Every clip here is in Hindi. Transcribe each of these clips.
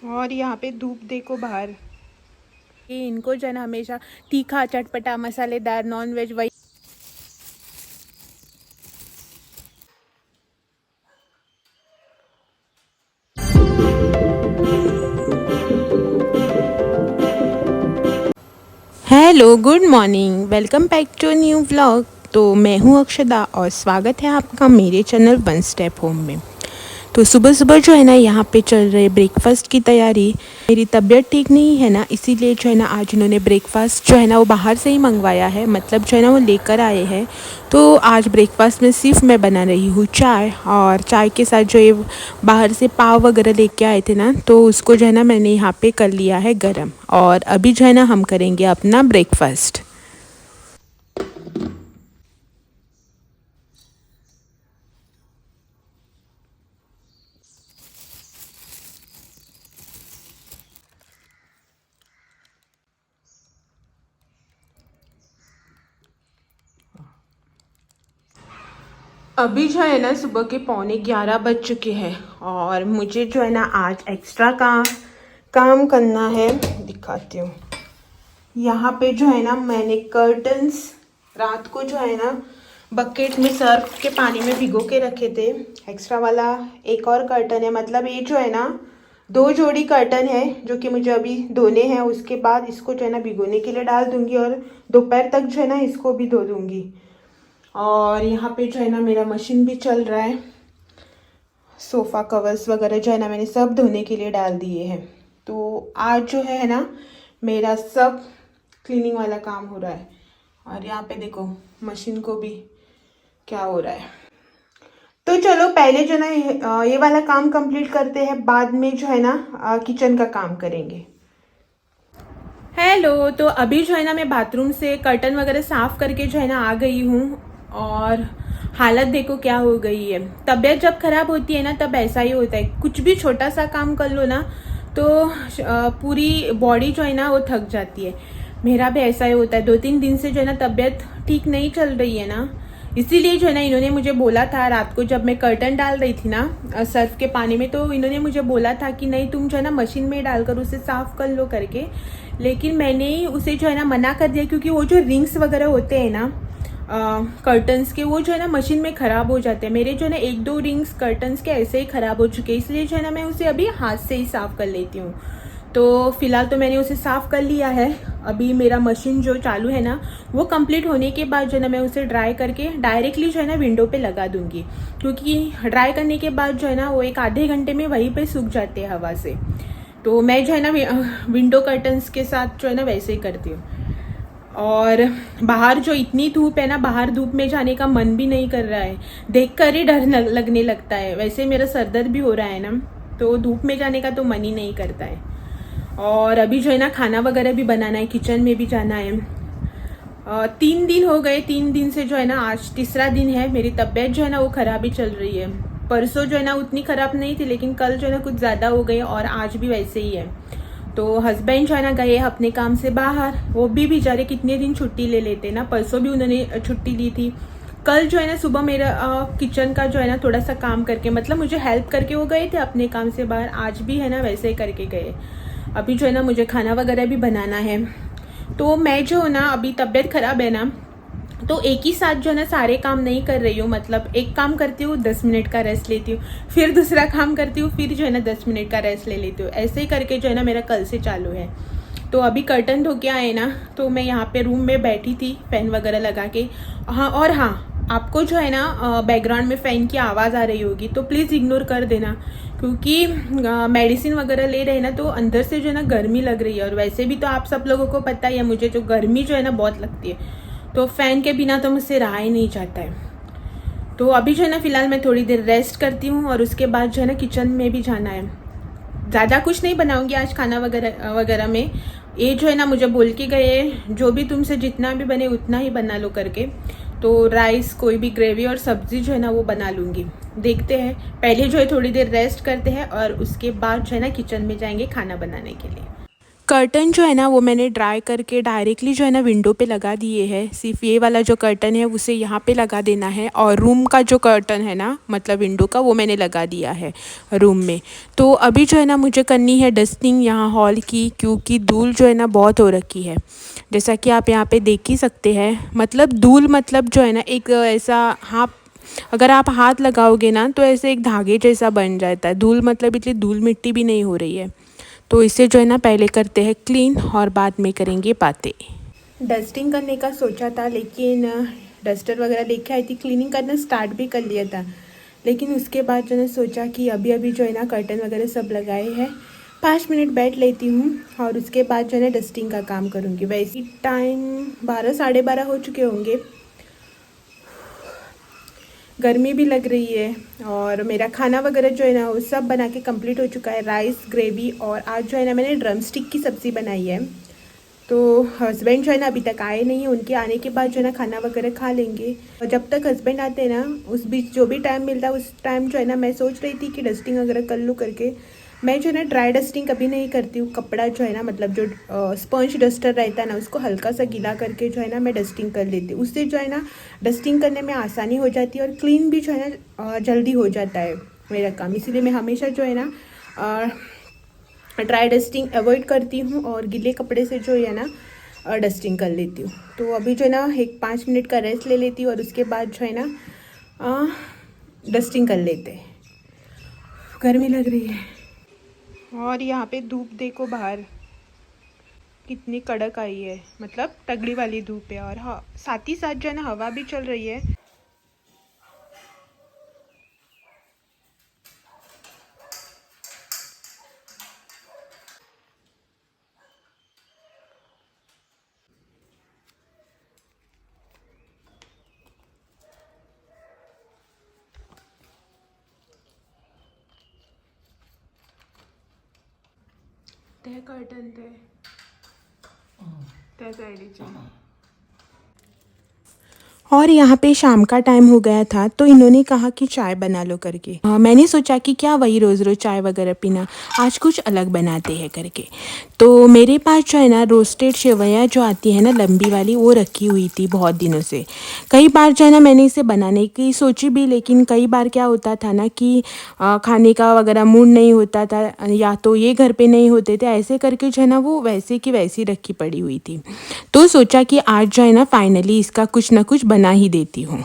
और यहाँ पे धूप देखो बाहर। ये इनको जो है ना हमेशा तीखा चटपटा मसालेदार नॉन वेज वही। Hello good morning, welcome back to new vlog. तो मैं हूँ अक्षदा और स्वागत है आपका मेरे चैनल वन स्टेप होम में। तो सुबह सुबह जो है ना यहाँ पे चल रहे ब्रेकफास्ट की तैयारी। मेरी तबीयत ठीक नहीं है ना, इसीलिए जो है ना आज इन्होंने ब्रेकफास्ट जो है ना वो बाहर से ही मंगवाया है, मतलब जो है ना वो लेकर आए हैं। तो आज ब्रेकफास्ट में सिर्फ मैं बना रही हूँ चाय, और चाय के साथ जो ये बाहर से पाव वगैरह लेके आए थे ना, तो उसको जो है ना मैंने यहाँ पे कर लिया है गरम। और अभी जो है ना हम करेंगे अपना ब्रेकफास्ट। अभी जो है ना सुबह के 11:15 बज चुके हैं, और मुझे जो है ना आज एक्स्ट्रा काम करना है। दिखाती हूँ। यहाँ पे जो है ना मैंने कर्टन्स रात को जो है ना बकेट में सर्फ के पानी में भिगो के रखे थे। एक्स्ट्रा वाला एक और कर्टन है, मतलब ये जो है ना 2 जोड़ी कर्टन है जो कि मुझे अभी धोने हैं। उसके बाद इसको जो है ना भिगोने के लिए डाल दूंगी, और दोपहर तक जो है ना इसको भी धो दूंगी। और यहाँ पे जो है ना मेरा मशीन भी चल रहा है। सोफ़ा कवर्स वगैरह जो है ना मैंने सब धोने के लिए डाल दिए हैं। तो आज जो है ना मेरा सब क्लीनिंग वाला काम हो रहा है। और यहाँ पे देखो मशीन को भी क्या हो रहा है। तो चलो पहले जो ना ये वाला काम कंप्लीट करते हैं, बाद में जो है ना किचन का काम करेंगे। हेलो, तो अभी जो है ना मैं बाथरूम से कर्टन वगैरह साफ करके जो है ना आ गई हूँ। और हालत देखो क्या हो गई है। तबीयत जब खराब होती है ना तब ऐसा ही होता है, कुछ भी छोटा सा काम कर लो ना तो पूरी बॉडी जो है ना वो थक जाती है। मेरा भी ऐसा ही होता है। 2-3 दिन से जो है ना तबीयत ठीक नहीं चल रही है ना, इसीलिए जो है ना इन्होंने मुझे बोला था रात को जब मैं कर्टन डाल रही थी ना सर्फ के पानी में, तो इन्होंने मुझे बोला था कि नहीं तुम जो है ना मशीन में डालकर उसे साफ कर लो करके। लेकिन मैंने ही उसे जो है ना मना कर दिया, क्योंकि वो जो रिंग्स वगैरह होते हैं ना कर्टन्स के, वो जो है ना मशीन में ख़राब हो जाते हैं। मेरे जो है ना 1-2 रिंग्स कर्टन्स के ऐसे ही ख़राब हो चुके हैं, इसलिए जो है ना मैं उसे अभी हाथ से ही साफ़ कर लेती हूँ। तो फिलहाल तो मैंने उसे साफ़ कर लिया है। अभी मेरा मशीन जो चालू है ना वो कंप्लीट होने के बाद जो है ना मैं उसे ड्राई करके डायरेक्टली जो है ना विंडो पे लगा दूंगी, क्योंकि ड्राई करने के बाद जो है ना वो 1-आधे घंटे में वहीं पे सूख जाते हैं हवा से। तो मैं जो है ना विंडो कर्टन्स के साथ जो है ना वैसे ही करती हूँ। और बाहर जो इतनी धूप है ना, बाहर धूप में जाने का मन भी नहीं कर रहा है, देखकर ही डर लगने लगता है। वैसे मेरा सरदर्द भी हो रहा है ना, तो धूप में जाने का तो मन ही नहीं करता है। और अभी जो है ना खाना वगैरह भी बनाना है, किचन में भी जाना है। 3 दिन हो गए, 3 दिन से जो है ना आज तीसरा दिन है। मेरी तबीयत जो है ना वो खराब ही चल रही है। परसों जो है ना उतनी खराब नहीं थी, लेकिन कल जो है ना कुछ ज़्यादा हो गई, और आज भी वैसे ही है। तो हस्बैंड जो है ना गए अपने काम से बाहर, वो भी बेचारे कितने दिन छुट्टी ले लेते ना। परसों भी उन्होंने छुट्टी ली थी। कल जो है ना सुबह मेरा किचन का जो है ना थोड़ा सा काम करके, मतलब मुझे हेल्प करके वो गए थे अपने काम से बाहर। आज भी है ना वैसे ही करके गए। अभी जो है ना मुझे खाना वगैरह भी बनाना है। तो मैं जो ना अभी तबीयत खराब है ना, तो एक ही साथ जो है ना सारे काम नहीं कर रही हूँ। मतलब एक काम करती हूँ, 10 मिनट का रेस्ट लेती हूँ, फिर दूसरा काम करती हूँ, फिर जो है ना 10 मिनट का रेस्ट ले लेती हूँ। ऐसे ही करके जो है ना मेरा कल से चालू है। तो अभी कर्टन धो के आए ना, तो मैं यहाँ पे रूम में बैठी थी फैन वगैरह लगा के। हाँ, और हाँ, आपको जो है ना बैकग्राउंड में फ़ैन की आवाज़ आ रही होगी तो प्लीज़ इग्नोर कर देना, क्योंकि मेडिसिन वगैरह ले रहे हैं ना तो अंदर से जो है ना गर्मी लग रही है। और वैसे भी तो आप सब लोगों को पता ही है मुझे जो गर्मी जो है ना बहुत लगती है, तो फ़ैन के बिना तो मुझसे रहा ही नहीं जाता है। तो अभी जो है ना फ़िलहाल मैं थोड़ी देर रेस्ट करती हूँ, और उसके बाद जो है ना किचन में भी जाना है। ज़्यादा कुछ नहीं बनाऊँगी आज खाना वगैरह वगैरह में। ये जो है ना मुझे बोल के गए जो भी तुमसे जितना भी बने उतना ही बना लो करके। तो राइस, कोई भी ग्रेवी और सब्ज़ी जो है ना वो बना लूँगी। देखते हैं, पहले जो है थोड़ी देर रेस्ट करते हैं, और उसके बाद जो है ना किचन में जाएंगे खाना बनाने के लिए। कर्टन जो है ना वो मैंने ड्राई करके डायरेक्टली जो है ना विंडो पे लगा दिए है। सिर्फ ये वाला जो कर्टन है उसे यहाँ पे लगा देना है, और रूम का जो कर्टन है ना मतलब विंडो का वो मैंने लगा दिया है रूम में। तो अभी जो है ना मुझे करनी है डस्टिंग यहाँ हॉल की, क्योंकि धूल जो है ना बहुत हो रखी है। जैसा कि आप यहाँ पे देख ही सकते हैं, मतलब धूल मतलब जो है ना एक ऐसा अगर आप हाथ लगाओगे ना तो ऐसे एक धागे जैसा बन जाता है। धूल मतलब इतनी धूल मिट्टी भी नहीं हो रही है। तो इसे जो है ना पहले करते हैं क्लीन और बाद में करेंगे बातें। डस्टिंग करने का सोचा था, लेकिन डस्टर वगैरह लेके आई थी, क्लीनिंग करना स्टार्ट भी कर लिया था। लेकिन उसके बाद जो है सोचा कि अभी अभी जो है ना कर्टन वगैरह सब लगाए हैं, 5 मिनट बैठ लेती हूँ और उसके बाद जो है ना डस्टिंग का काम करूँगी। वैसे टाइम 12 साढ़े 12 हो चुके होंगे। गर्मी भी लग रही है और मेरा खाना वगैरह जो है ना वो सब बना के कंप्लीट हो चुका है, राइस ग्रेवी। और आज जो है ना मैंने ड्रम स्टिक की सब्ज़ी बनाई है। तो हस्बैंड जो है ना अभी तक आए नहीं हैं, उनके आने के बाद जो है ना खाना वगैरह खा लेंगे। और जब तक हस्बैंड आते हैं ना उस बीच जो भी टाइम मिलता है उस टाइम जो है ना मैं सोच रही थी कि डस्टिंग वगैरह कर लूँ करके। मैं जो है ना ड्राई डस्टिंग कभी नहीं करती हूँ। कपड़ा जो है ना मतलब जो स्पंज डस्टर रहता है ना उसको हल्का सा गीला करके जो है ना मैं डस्टिंग कर लेती हूँ। उससे जो है ना डस्टिंग करने में आसानी हो जाती है और क्लीन भी जो है ना जल्दी हो जाता है मेरा काम। इसीलिए मैं हमेशा जो है ना ड्राई डस्टिंग अवॉइड करती हूँ और गीले कपड़े से जो है ना डस्टिंग कर लेती हूँ। तो अभी जो है ना 5 मिनट का रेस्ट ले लेती हूँ और उसके बाद जो है ना डस्टिंग कर लेते हैं। गर्मी लग रही है और यहाँ पे धूप देखो बाहर कितनी कड़क आई है, मतलब तगड़ी वाली धूप है। और हाँ साथ ही साथ जो है ना हवा भी चल रही है। ते कर्टन ते त्या साईडीचे। और यहाँ पे शाम का टाइम हो गया था तो इन्होंने कहा कि चाय बना लो करके। मैंने सोचा कि क्या वही रोज़ रोज़ चाय वगैरह पीना, आज कुछ अलग बनाते हैं करके। तो मेरे पास जो है ना रोस्टेड सेवइयाँ जो आती है ना लंबी वाली वो रखी हुई थी बहुत दिनों से। कई बार जो है ना मैंने इसे बनाने की सोची भी, लेकिन कई बार क्या होता था ना कि खाने का वगैरह मूड नहीं होता था, या तो ये घर पे नहीं होते थे, ऐसे करके जो है ना वो वैसे की वैसी रखी पड़ी हुई थी। तो सोचा कि आज जो है ना फाइनली इसका कुछ ना कुछ बना ही देती हूँ।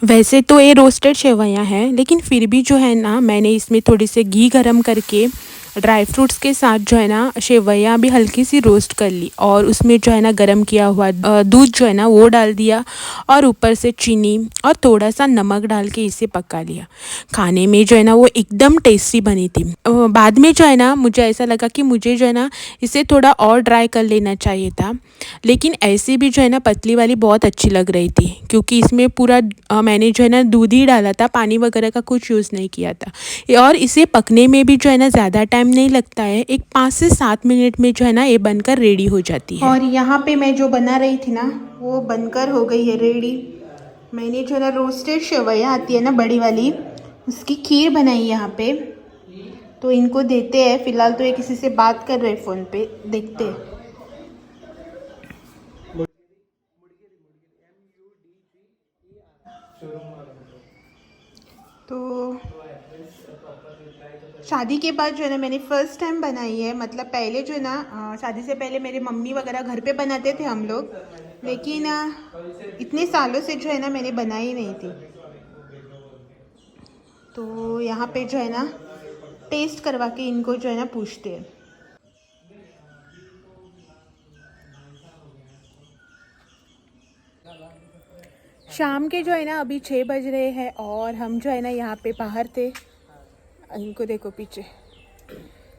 वैसे तो ये रोस्टेड सेवइयाँ हैं, लेकिन फिर भी जो है ना मैंने इसमें थोड़ी से घी गरम करके ड्राई फ्रूट्स के साथ जो है ना सेवइयाँ भी हल्की सी रोस्ट कर ली, और उसमें जो है ना गरम किया हुआ दूध जो है ना वो डाल दिया, और ऊपर से चीनी और थोड़ा सा नमक डाल के इसे पका लिया। खाने में जो है ना वो एकदम टेस्टी बनी थी। बाद में जो है ना मुझे ऐसा लगा कि मुझे जो है ना इसे थोड़ा और ड्राई कर लेना चाहिए था, लेकिन ऐसे भी जो है ना पतली वाली बहुत अच्छी लग रही थी, क्योंकि इसमें पूरा मैंने जो है ना दूध ही डाला था, पानी वगैरह का कुछ यूज़ नहीं किया था। और इसे पकने में भी जो है ना ज़्यादा टाइम नहीं लगता है, एक 5 से 7 मिनट में जो है ना ये बनकर रेडी हो जाती है। और यहाँ पे मैं जो बना रही थी ना वो बनकर हो गई है रेडी। मैंने जो है ना रोस्टेड सेवइयाँ आती है ना बड़ी वाली, उसकी खीर बनाई यहाँ पे। तो इनको देते हैं। फिलहाल तो ये किसी से बात कर रहे हैं फ़ोन पे, देखते हैं। तो शादी के बाद जो है ना मैंने फ़र्स्ट टाइम बनाई है। मतलब पहले जो है ना शादी से पहले मेरे मम्मी वगैरह घर पे बनाते थे हम लोग, लेकिन इतने सालों से जो है ना मैंने बनाई नहीं थी। तो यहाँ पे जो है ना टेस्ट करवा के इनको जो है ना पूछते हैं। शाम के जो है ना अभी 6 बज रहे हैं और हम जो है ना यहाँ पे बाहर थे। इनको देखो पीछे।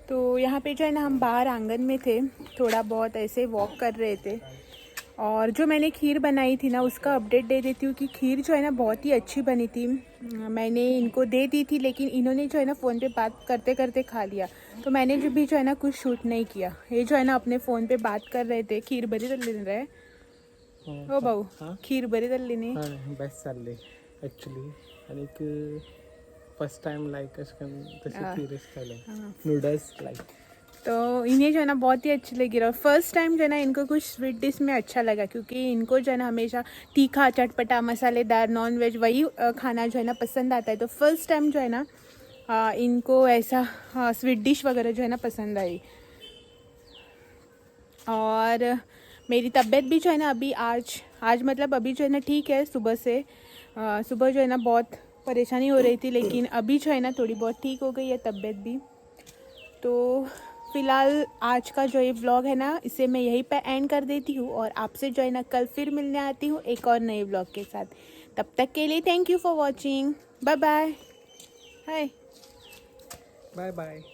तो यहाँ पे जो है ना हम बाहर आंगन में थे, थोड़ा बहुत ऐसे वॉक कर रहे थे। और जो मैंने खीर बनाई थी ना उसका अपडेट दे देती हूँ कि खीर जो है ना बहुत ही अच्छी बनी थी। मैंने इनको दे दी थी, लेकिन इन्होंने जो है ना फ़ोन पे बात करते करते खा लिया। तो मैंने जो भी जो है ना कुछ शूट नहीं किया। ये जो है ना अपने फ़ोन पे बात कर रहे थे। खीर बरी तल्ली रहे हो भाऊ, खीर बरी तल्ली नाही बेस्ट चालले ॲक्च्युली. आणि फर्स्ट टाइम लाईक अशें करून तशी खीर केलें नूडल्स लाईक तो इन्हें जो है ना बहुत ही अच्छी लगी और फर्स्ट टाइम जो है ना इनको कुछ स्वीट डिश में अच्छा लगा, क्योंकि इनको जो है ना हमेशा तीखा चटपटा मसालेदार नॉन वेज वही खाना जो है ना पसंद आता है। तो फर्स्ट टाइम जो है ना इनको ऐसा स्वीट डिश वगैरह जो है ना पसंद आई। और मेरी तबीयत भी जो है ना अभी आज मतलब अभी जो है ना ठीक है। सुबह जो है ना बहुत परेशानी हो रही थी, लेकिन अभी जो है ना थोड़ी बहुत ठीक हो गई है तबीयत भी। तो फ़िलहाल आज का जो ये व्लॉग है ना इसे मैं यहीं पे एंड कर देती हूँ और आपसे जो है ना कल फिर मिलने आती हूँ एक और नए व्लॉग के साथ। तब तक के लिए thank you for watching. Bye bye. Hi. Bye bye.